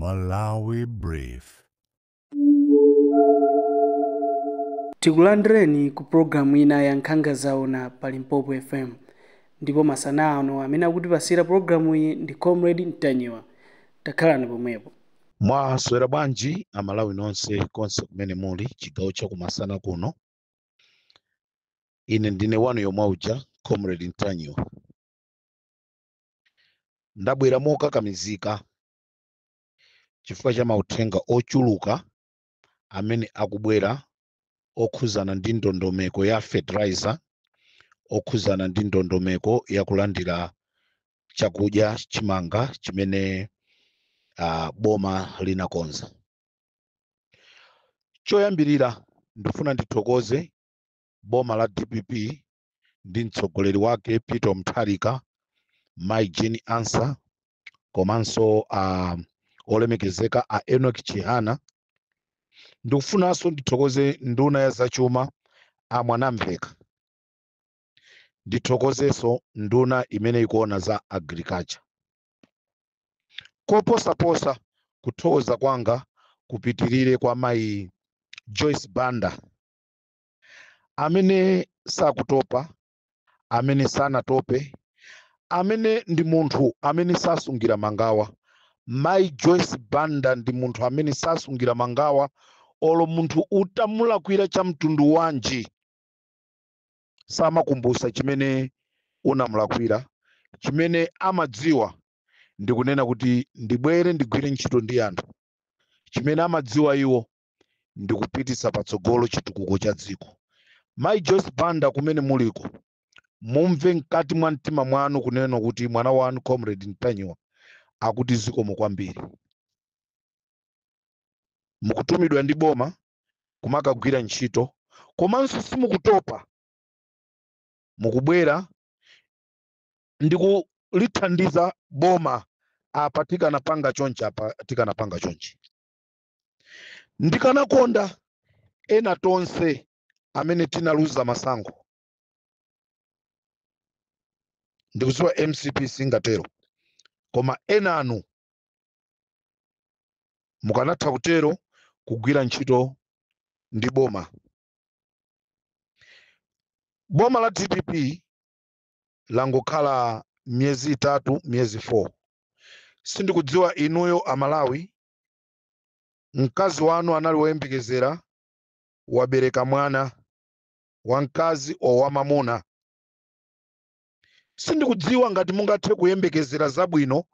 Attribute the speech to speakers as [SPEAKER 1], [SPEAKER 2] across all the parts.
[SPEAKER 1] Malawi Brief.
[SPEAKER 2] Tikulandireni ku programu ina ya nkhanga zawo na Palimpopo FM. Ndipo masana ano amene akutipasira programu iyi ndi Comrade Mtanyiwa. Takhalani pomwepo.
[SPEAKER 3] Mwaswera bwanji amalawi nonse konse kumene muli chigawo cha kumasana kuno. Ine ndine wanu yomwe uja Comrade Mtanyiwa. Ndabwera mokakamizika chifukwa cha mauthenga ochuluka amene akubwera okhuzana ndi ndondomeko ya fertilizer, okhuzana ndi ndondomeko ya kulandira chakudya chimanga chimene boma linakonza. Choyambirira ndifuna ndithokoze boma la DPP ndi mtsogoleri wake Peter Mutharika, Mai Jane Ansah, komanso olemekezeka a Enoch Chihana. Ndikufunanso ndithokoze nduna ya zachuma a Mwanamveka. Ndithokozenso nduna imene ikuona za agriculture. Koposaposa kuthokoza kwanga kupitirire kwa Mai Joyce Banda amene sakutopa, amene sanatope, amene ndi munthu amene sasungira mangawa. Mai Joyce Banda ndi munthu amene sasungira mangawa, olo munthu utamulakwira cha mtundu wanji samakumbusa chimene unamulakwira. Chimene amadziwa ndikunena kuti ndibwere ndigwire ntchito ndi anthu. Chimene amadziwa iwo ndikupitisa patsogolo chitukuko cha dziko. Mai Joyce Banda kumene muliko mumve mkati mwa mtima mwanu kunena kuti mwana wanu Comrade Mtanyiwa akuti zikomo kwambiri. Mukutumidwa ndi boma kumakagwira ntchito, komanso simukutopa, mukubwera ndikulithandiza boma apa tikanapanga chonchi, apa tikanapanga chonchi. Ndikanakonda ena tonse amene tinaluza masankho, ndikuziwa MCP singatero, koma ena anu mukanatha kutero kugwira ntchito ndi boma. Boma la DPP langokhala miyezi 3, miyezi 4. Sindikudziwa inuyo amalawi, mkazi wanu anali woyembekezera, wabereka mwana wamkazi owamamuna. Sindikudziwa ngati mungathe kuyembekezera zabwino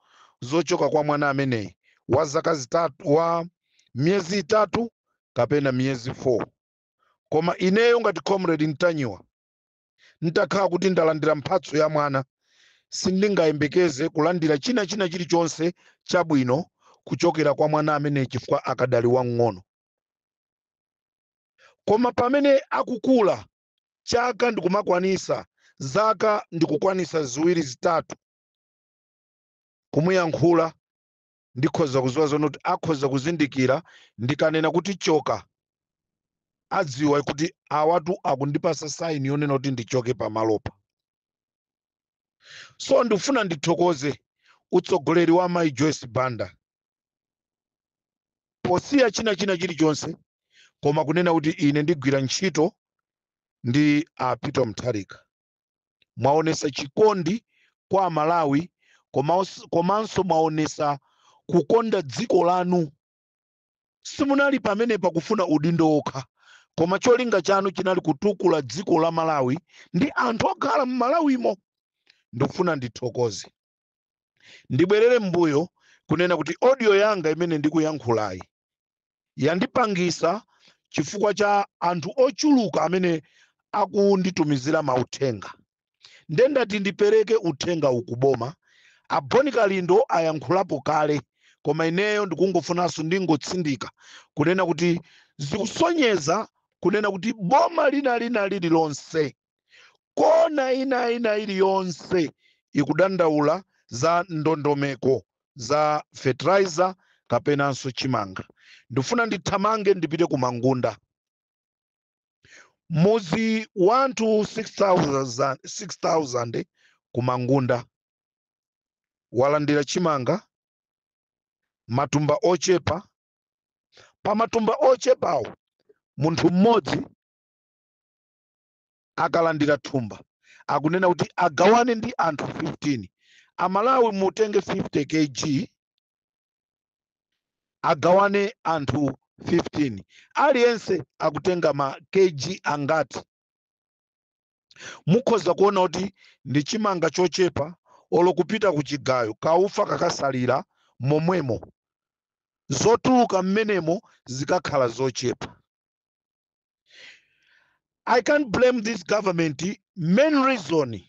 [SPEAKER 3] zochoka kwa mwana ameneyi wa zaka zitatu, wa miyezi 3 kapena miyezi 4. Koma ineyo ngati Comrade Mtanyiwa ntakhala kuti ndalandira mphatso ya mwana, sindingayembekeze kulandira china chilichonse chabwino kuchokera kwa mwana ameneyi chifukwa akadali wang'ono. Koma pamene akukula, chaka ndikumakwanisa, zaka ndikukwanisa 2, 3, kumuyankhula ndikhoza kuziwa zonoti akhoza kuzindikira ndikanena kuti choka, adziwa kuti awatu akundipasa saini yonena kuti ndichoke pamalopa. So ndifuna ndithokoze utsogoleri wa Mai Joyce Banda posiya china chilichonse, koma kunena kuti ine ndigwira ntchito ndi Peter Mutharika. Mwaonesa chikondi kwa Malawi, komanso mwaonesa kukonda dziko lanu. Simunali pamene pakufuna udindo okha, koma cholinga chanu chinali kutukula dziko la Malawi ndi anthu okhala m'Malawimo. Ndikufuna ndithokoze. Ndibwerere mbuyo kunena kuti audio yanga imene ndikuyankhulayi yandipangisa chifukwa cha anthu ochuluka amene akunditumizira mauthenga. Ndendati ndipereke uthenga ukuboma. Aboni Kalindo ayankhulapo kale, koma ineyo ndikungofunanso ndingotsindika kunena kuti zikusonyeza kunena kuti boma lina lililonse, kona ina iliyonse ikudandaula za ndondomeko za fertilizer kapenanso chimanga. Ndifuna ndithamange ndipite ku Mangunda. Muzi wanthu 6,000 ku Mangunda walandira chimanga matumba ochepa. Pa matumba ochepawo munthu mmodzi akalandira thumba akunena kuti agawane ndi anthu 15. Amalawi mutenge 50 kg agawane anthu 15. Aliyense akutenga ma kg angati. Mukhoza kuona kuti ndi chimanga chochepa olokupita ku chigayo kaufa kakasalira momwemo, zotuluka mmenemo zikakhala zochepa. I can't blame this government. Main reason,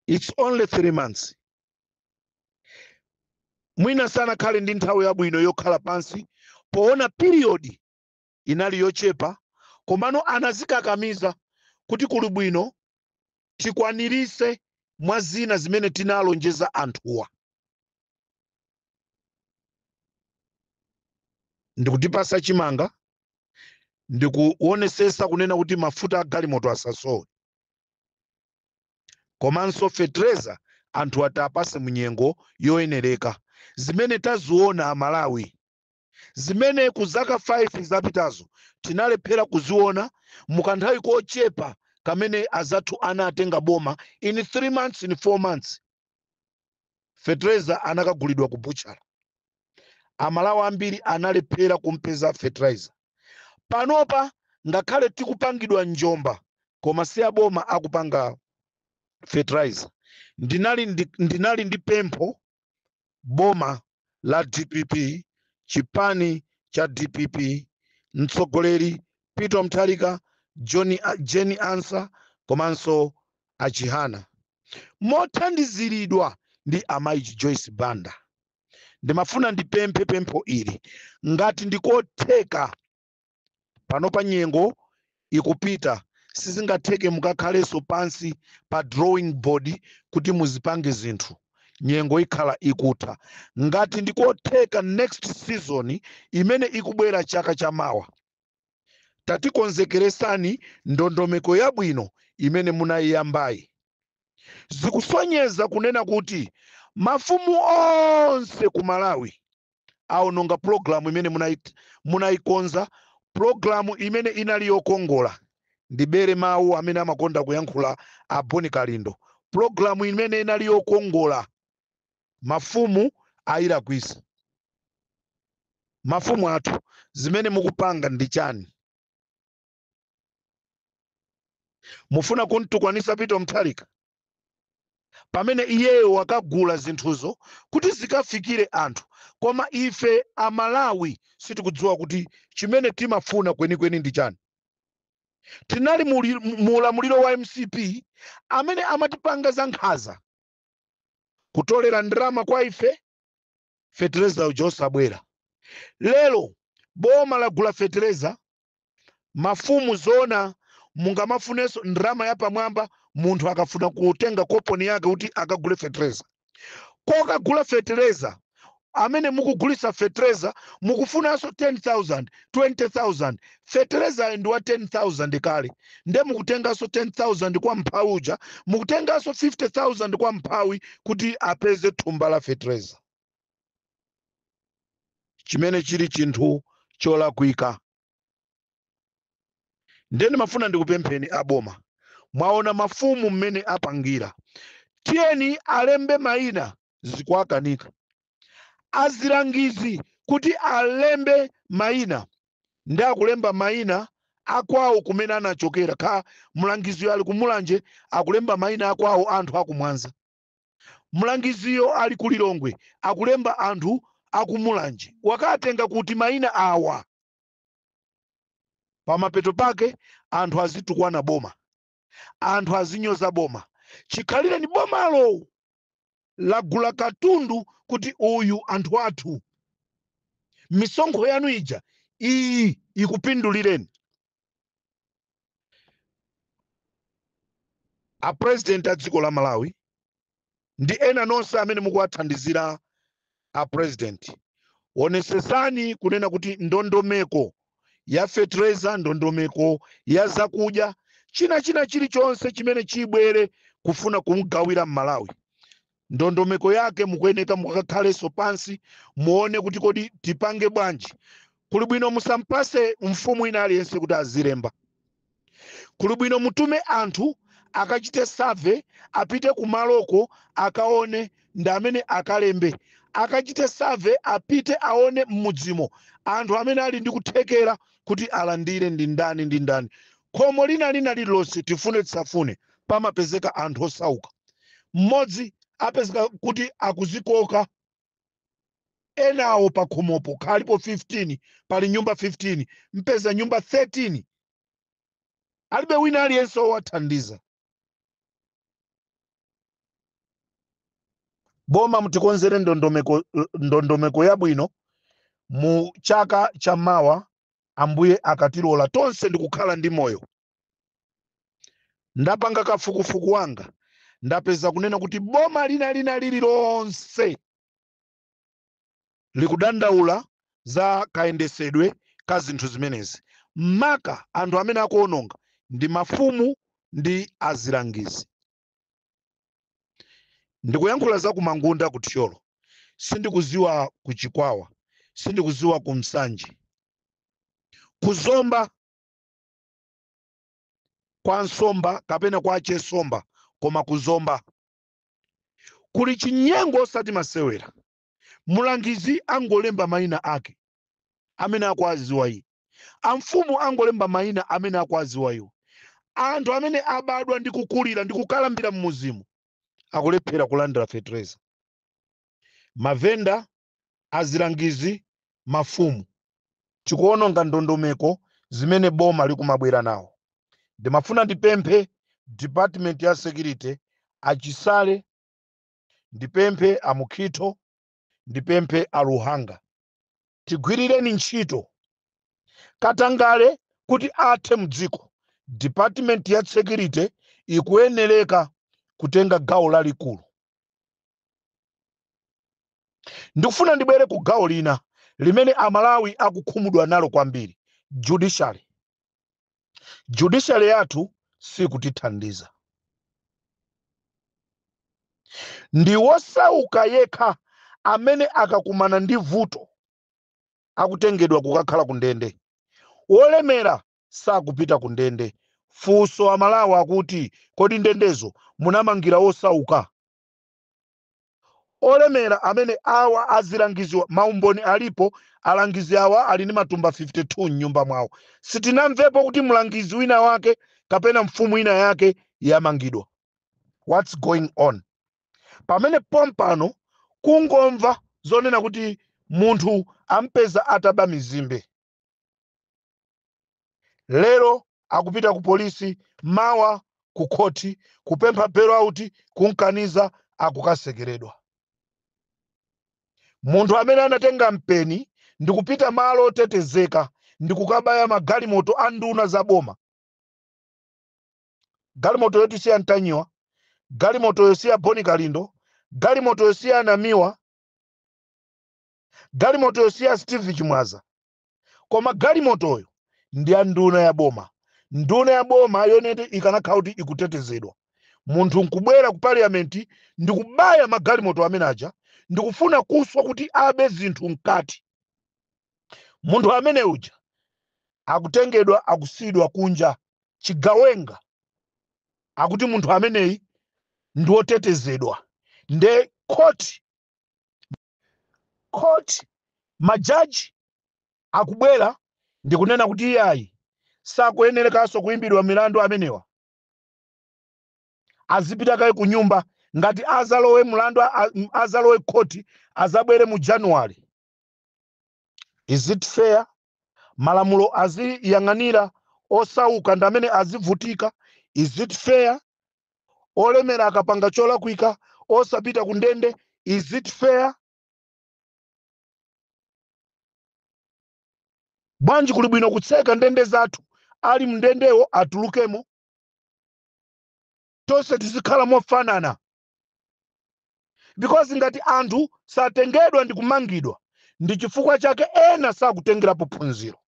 [SPEAKER 3] it's only 3 months. Mwina sana khale ndi nthawi yabwino yokhala pansi poona period inali yochepa, komano anazikakamiza kuti kuli bwino tikwanirise mwa zina zimene tinalonjeza anthuwa. Ndikutipasa chimanga, ndikuonesesa kunena kuti mafuta agalimoto asasowe, komanso fetreza anthu atapase munyengo yoyenereka. Zimene taziona Amalawi, zimene kuzaka 5 zapitazo tinalephera kuziona mukanthawi kochepa kamene azathu anatenga boma. In 3 months, in 4 months, fetreza anakagulidwa ku buchara. Amalawi ambiri analephera kumpeza fetreza. Panopa ngakhale tikupangidwa njomba koma si aboma akupanga fetreza. Ndinali ndi pempho boma la DPP, chipani cha DPP, mtsogoleri Peter Mutharika, Jenny Ansah komanso achihana, mothandiziridwa ndi amayi Joyce Banda. Ndimafuna ndipemphe pempho ili ngati ndikotheka panopa nyengo ikupita, sizingatheke mukakhalenso pansi pa drawing board kuti muzipange zinthu. Nyengo ikhala ikutha. Ngati ndikotheka next season imene ikubwera chaka chamawa, tatikonzekeresani ndondomeko yabwino imene munayiyambayi. Zikusonyeza kunena kuti mafumu onse ku Malawi aononga programu imene munayikonza, programu imene inali yokongola. Ndibere mawu amene amakonda kuyankhula Aboni Kalindo. Programu imene inali yokongola, mafumu ayirakwisa. Mafumu athu zimene mukupanga ndi chani? Mufuna kuntukwanisa Peter Mutharika pamene iyeyo wakagula zinthuzo kuti zikafikire anthu, koma ife Amalawi sitikudziwa kuti chimene timafuna kwenikweni ndi chani. Tinali mulamuliro wa MCP amene amatipanga za nkhaza kutolera ndrama kwa ife, fetreza ujosabwera. Lelo boma lagula fetreza, mafumu zona mungamafuneso ndrama ya pamwamba, munthu akafuna kutenga koponi yake kuti akagule fetreza. Kokagula fetreza, amene mukugulisa fetreza mukufunaso 10,000, 20,000. Fetreza ndi wa 10,000 kale, nde mukutengaso 10,000 kwa mphawi uja, mukutengaso 50,000 kwa mphawi kuti apeze thumba la fetreza. Chimene chili chinthu cholakwika. Ndeni mafuna ndikupempheni aboma, mwaona mafumu mmene apangira, tiyeni alembe mayina zikwakanika. Azilangizi kuti alembe mayina, ndi akulemba mayina akwawo kumene anachokera. Ka mlangiziyo ali kumulanje akulemba mayina akwawo anthu akumwanza. Mlangiziyo ali kulilongwe akulemba anthu akumulanje. Wakatenga kuti mayina awa, pamapeto pake anthu azitukwana boma, anthu azinyoza boma. Chikhalire ni bomalo lagula katundu kuti uyu anthu athu. Misonkho yanu ija iyi ikupindulireni. A president a dziko la Malawi ndi ena nonse amene mukuwathandizira a president, onesesani kunena kuti ndondomeko ya fetreza, ndondomeko ya zakudya, china chilichonse chimene chibwere kufuna kumugawira Malawi, ndondomeko yake mukuyeneka mukakhaleso pansi muone kuti kodi tipange bwanji. Kuli bwino musampase mfumu ina aliyense kuti azilemba. Kuli bwino mutume anthu akachite survey, apite kumaloko akaone ndi amene akalembe. Akachite survey apite aone mmudzimo anthu amene ali ndi kuthekera kuti alandire ndi ndani ndi ndani. Khomo lina lililonse tifune tisafune pamapezeka anthu osauka. Mmodzi apezeka kuti akuzikoka enawo pa khomopo khalipo 15, pali nyumba 15, mpeza nyumba 13 alibe wina aliyense owathandiza. Boma mutikonzere ndondomeko yabwino mu chaka cha mawa, Ambuye akatilola tonse ndikukhala ndi moyo. Ndapanga kafukufuku wanga ndapeza kunena kuti boma lina lililonse likudandaula za kayendesedwe ka zinthu zimenezi. Maka anthu amene akuononga ndi mafumu ndi azilangizi. Ndikuyankhula za kumangunda kuthyolo, sindikuziwa kuchikwawa, sindikuziwa kumsanji. Kuzomba kwa nsomba kapena kwa chesomba, koma kuzomba kuli chinyengo osati masewera. Mulangizi angolemba mayina ake amene akwaziwa iyi, amfumu angolemba mayina amene akwaziwa iwo. Anthu amene abadwa ndi kukulira ndi kukalambira mmuzimu akulephera kulandira fetereza. Mavenda, azilangizi, mafumu tikuononga ndondomeko zimene boma likumabwera nawo. Ndimafuna ndipemphe department ya security achisale, ndipemphe amukhito, ndipemphe aluhanga, tigwirireni ntchito katangale kuti athe mdziko. Department ya security ikuyenereka kutenga gawo lalikulu. Ndikufuna ndibwere ku gawo lina limene Amalawi akukhumudwa nalo kwambiri, judiciary. Judiciary yathu sikutithandiza. Ndi wosauka yekha amene akakumana ndi vuto akutengedwa kukakhala kundende. Wolemera sakupita kundende. Funso Amalawi akuti kodi ndendezo munamangira wosauka? Olemera amene awa azilangiziwa maumboni alipo, alangizi awa ali ndi matumba 52 nyumba mwawo. Sitinamvepo kuti mlangizi wina wake kapena mfumu ina yake yamangidwa. What's going on? Pamene pompano kungomva zonena kuti munthu ampeza ataba mizimbe. Lero akupita ku polisi, mawa ku koti, kupempha bailout, kunkaniza, akukasekeredwa. Munthu amene anatenga mpeni ndikupita malo otetezeka ndikukabaya magalimoto a nduna za boma. Galimoto yotisiya Ntanyiwa, galimoto yosiya Boni Kalindo, galimoto yosiya Namiwa, galimoto yosiya Steve Chimwaza. Koma galimotoyo ndi ya nduna ya boma. Nduna ya boma yonete ikanakhala kuti ikutetezedwa. Munthu nkubwera ku parliament ndikubaya magalimoto amene aja, ndikufuna kuswa kuti abe zinthu mkati. Munthu amene uja akutengedwa akusidwa kunja chigawenga. Akuti munthu ameneyi ndi wotetezedwa. Nde court majaji akubwera ndikunena kuti iyayi sakuyenerekanso kuimbidwa milandu amenewa. Azipita kaye ku nyumba ngati azalowe mulandu azalowe court azabwere mu January. Is it fair? Malamulo aziyang'anira osauka ndi amene azivutika. Is it fair? Olemera akapanga cholakwika osapita kundende. Is it fair? Bwanji kuli bwino kutseka ndende zathu, ali mndendewo atulukemo. Tonse tizikhala mofanana. Because ngati anthu satengedwa ndi kumangidwa, ndi chifukwa chake ena sakutengerapo phunziro.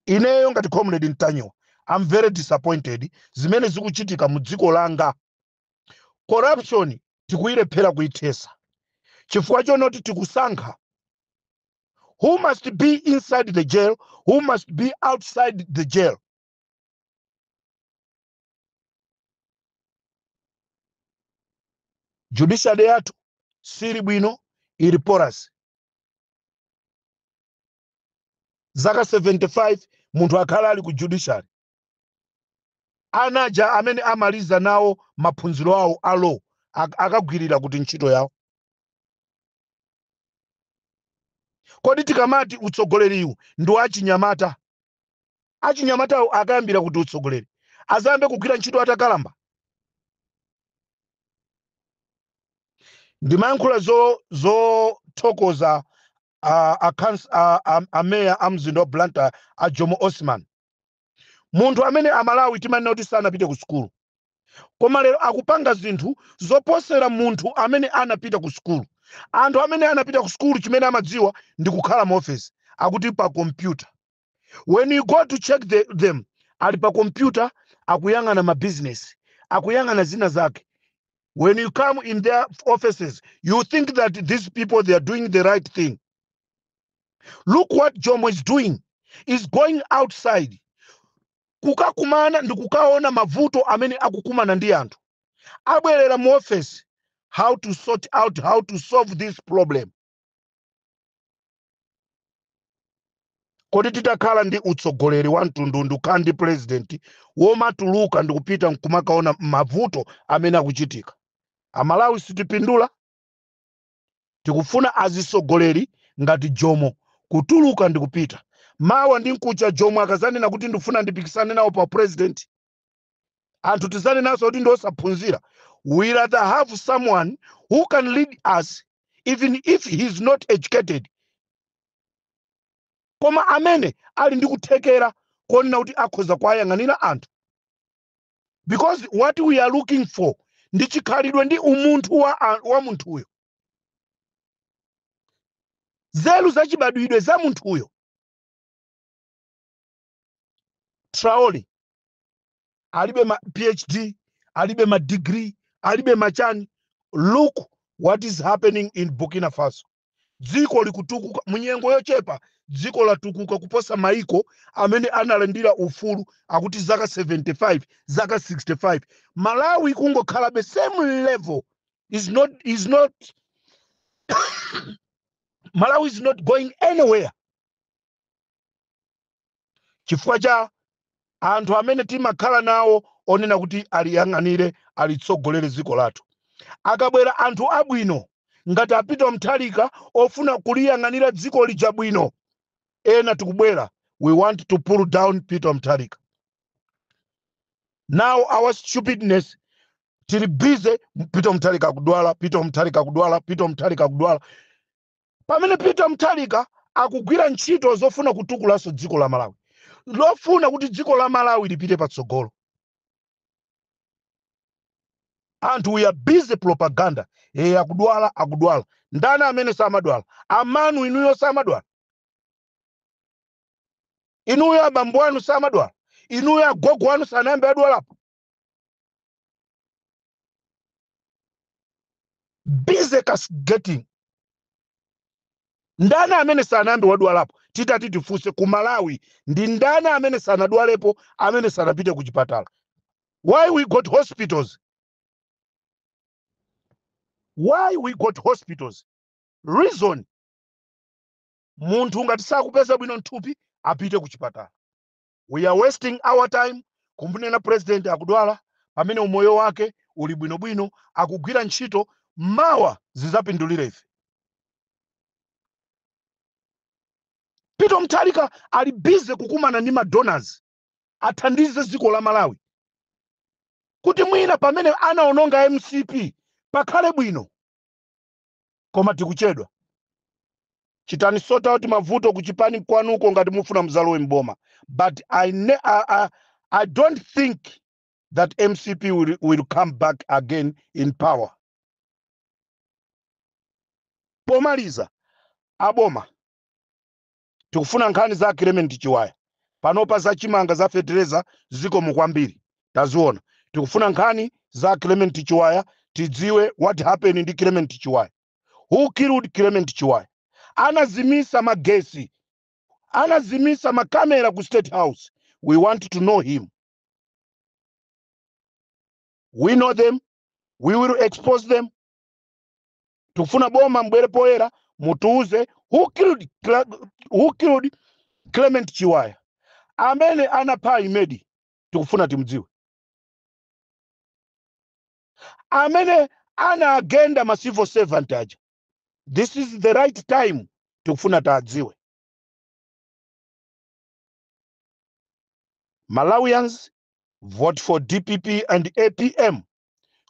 [SPEAKER 3] Ineyo ngati comrade Ntanyiwa I'm very disappointed zimene zikuchitika mu dziko langa. Corruption tikuyilephera kuithesa chifukwa chonoti tikusankha who must be inside the jail, who must be outside the jail. Judiciary yathu sili bwino, ili porous. Zaka 75 munthu akhala ali ku judiciary. Anaja amene amaliza nawo maphunziro awo a law akagwirira kuti ntchito yawo. Kodi tikamati utsogoleriwu ndi wachinyamata, achinyamatawo akayambira kuti utsogoleri azambe kugwira ntchito atakalamba. Ndimayankhula zothokoza ameya a mzinda wa Blantyre a Jomo Osman. Munthu amene amalawi timanena kuti sanapite ku sukulu, koma lero akupanga zinthu zoposera munthu amene anapita ku sukulu. Anthu amene anapita ku sukulu chimene amadziwa ndi kukhala mu office akuti pa computer. When you go to check them, ali pa computer akuyang'ana ma business, akuyang'ana zina zake. When you come in their offices, you think that these people, they are doing the right thing. Look what Jomo is doing. Is going outside. Kukakumana ndi kukaona mavuto amene akukumana ndi anthu. Abwerera mu office how to sort out, how to solve this problem. Kodi titakhala ndi utsogoleri wa mtundu kandi president womatuluka ndi kupita nkumakaona mavuto amene akuchitika. Amalawi sitipindula, tikufuna azisogoleri ngati Jomo kutuluka ndi kupita. Mawa ndi nkucha Jomo akazanena kuti ndifuna ndipikisane nawo pa president, anthu tizane naso kuti ndosaphunzira. We rather have someone who can lead us even if he is not educated. Koma amene ali ndi kuthekera kuonena kuti akhoza kwayang'anira anthu. Because what we are looking for ndi chikhalidwe ndi umunthu wa munthuyo. Zelu zachibadwidwe za munthuyo. Traore alibe ma PhD, alibe ma degree, alibe machani. Look what is happening in Burkina Faso. Dziko likutukuka munyengo yochepa, dziko latukuka kuposa maiko amene analandira ufulu akuti zaka 75, zaka 65. Malawi kungokhala the same level. Is not Malawi is not going anywhere. Chifukwa cha anthu amene timakhala nawo onena kuti aliyang'anire alitsogolere dziko lathu. Akabwera anthu abwino ngati Peter Mutharika ofuna kuliyang'anira dziko lija bwino, ena tikubwera, we want to pull down Peter Mutharika. Now our stupidness tili busy Peter Mutharika akudwala, Peter Mutharika akudwala, Peter Mutharika akudwala. Pamene Peter Mutharika akugwira ntchito zofuna kutukulaso dziko la Malawi, lofuna kuti dziko la Malawi lipite patsogolo. And we are busy propaganda. Akudwala. Ndani amene samadwala? Amanu inuyo samadwala. Inuyo abambo anu samadwala. Inuyo agogo anu sanambe adwalapo. Busy getting. Ndani amene sanambe wadwalapo. Titati tifuse ku Malawi ndi ndani amene sanadwalepo, amene sanapite ku chipatala. Why we got hospitals? Why we got hospitals? Reason. Munthu ngati sakupeza bwino nthupi apite ku chipatala. We are wasting our time kumbunena president akudwala pamene umoyo wake uli bwino akugwira ntchito mawa zizapindulire ife. Peter Mutharika ali busy kukumana ndi donors athandize dziko la Malawi kuti mwina pamene anaononga MCP pakhale bwino. Koma tikuchedwa. Chitani sort out mavuto kuchipani kwanuko ngati mufuna mzalowe mboma. But I don't think that MCP will come back again in power. Pomaliza aboma tikufuna nkhani za Clement Chiwaya. panopa za chimanga za fetereza ziko mukwambiri taziona. Tikufuna nkhani za Clement Chiwaya, tidziwe what happened ndi Clement Chiwaya. Who killed Clement Chiwaya? Anazimisa magesi, anazimisa makamera ku State House. We want to know him. We know them. We will expose them. Tukufuna boma mbwere poera mutuuze who killed Clement Chiwaya. Amene anapha Imedi tikufuna timdziwe. Amene ana agenda ma civil servant aja. This is the right time tikufuna tadziwe. Malawians, vote for DPP and APM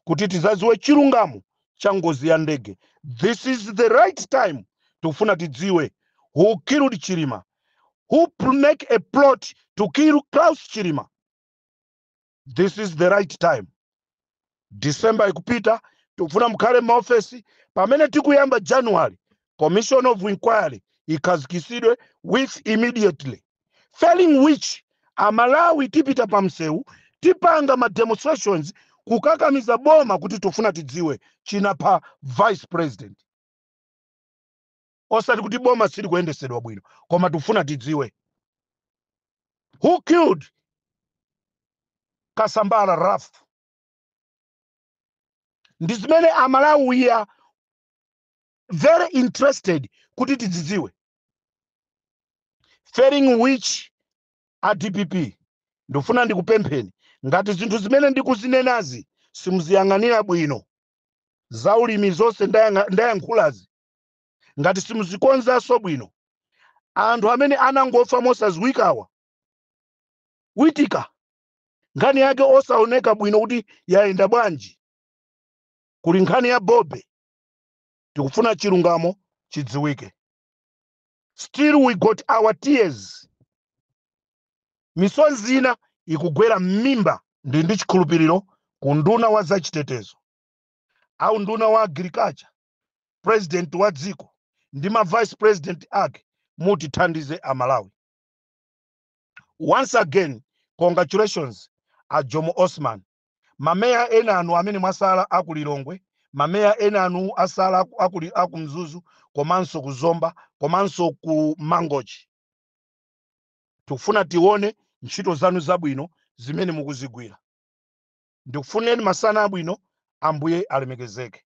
[SPEAKER 3] kuti tizaziwe chilungamo cha ngozi ya ndege. This is the right time tikufuna tidziwe who killed Chilima, who make a plot to kill Klaus Chilima. This is the right time. December ikupita, tikufuna mkhale maofesi, pamene tikuyamba January, Commission of Inquiry ikazikisidwe with immediately. Failing which, Amalawi tipita pamseu, tipanga ma demonstrations, kukakamiza boma kuti tufuna tidziwe chinapha Vice President. Osati kuti boma sili kuyendesedwa bwino, koma tufuna tidziwe. Who killed Kasambala Raf? Ndizimene Amalawi we are very interested kuti tidziwe. Failing which, a DPP ndofuna ndikupempheni ngati zinthu zimene ndikuzinenazi simuziyang'anira bwino, za ulimi zonse ndayankhulazi ngati simuzikonzanso bwino, anthu amene anangofa mosaziwikawa Witika nkhani yake osaoneka bwino kuti yaenda bwanji, kuli nkhani ya Bobe, tikufuna chilungamo chidziwike. Still we got our tears. Misozi ina ikugwera mmimba ndi chikhulupiriro ku nduna wa zachitetezo au nduna wa agriculture, president wa dziko ndi ma vice president ake mutithandize Amalawi. Once again, congratulations a Jomo Osman. Mameya enanu amene mwasala akulilongwe, mameya enanu asala akumzuzu, komanso kuzomba, komanso ku Mangochi. Tukufuna tione ntchito zanu zabwino zimene mukuzigwira. Ndikufuneni masana abwino, Ambuye alemekezeke.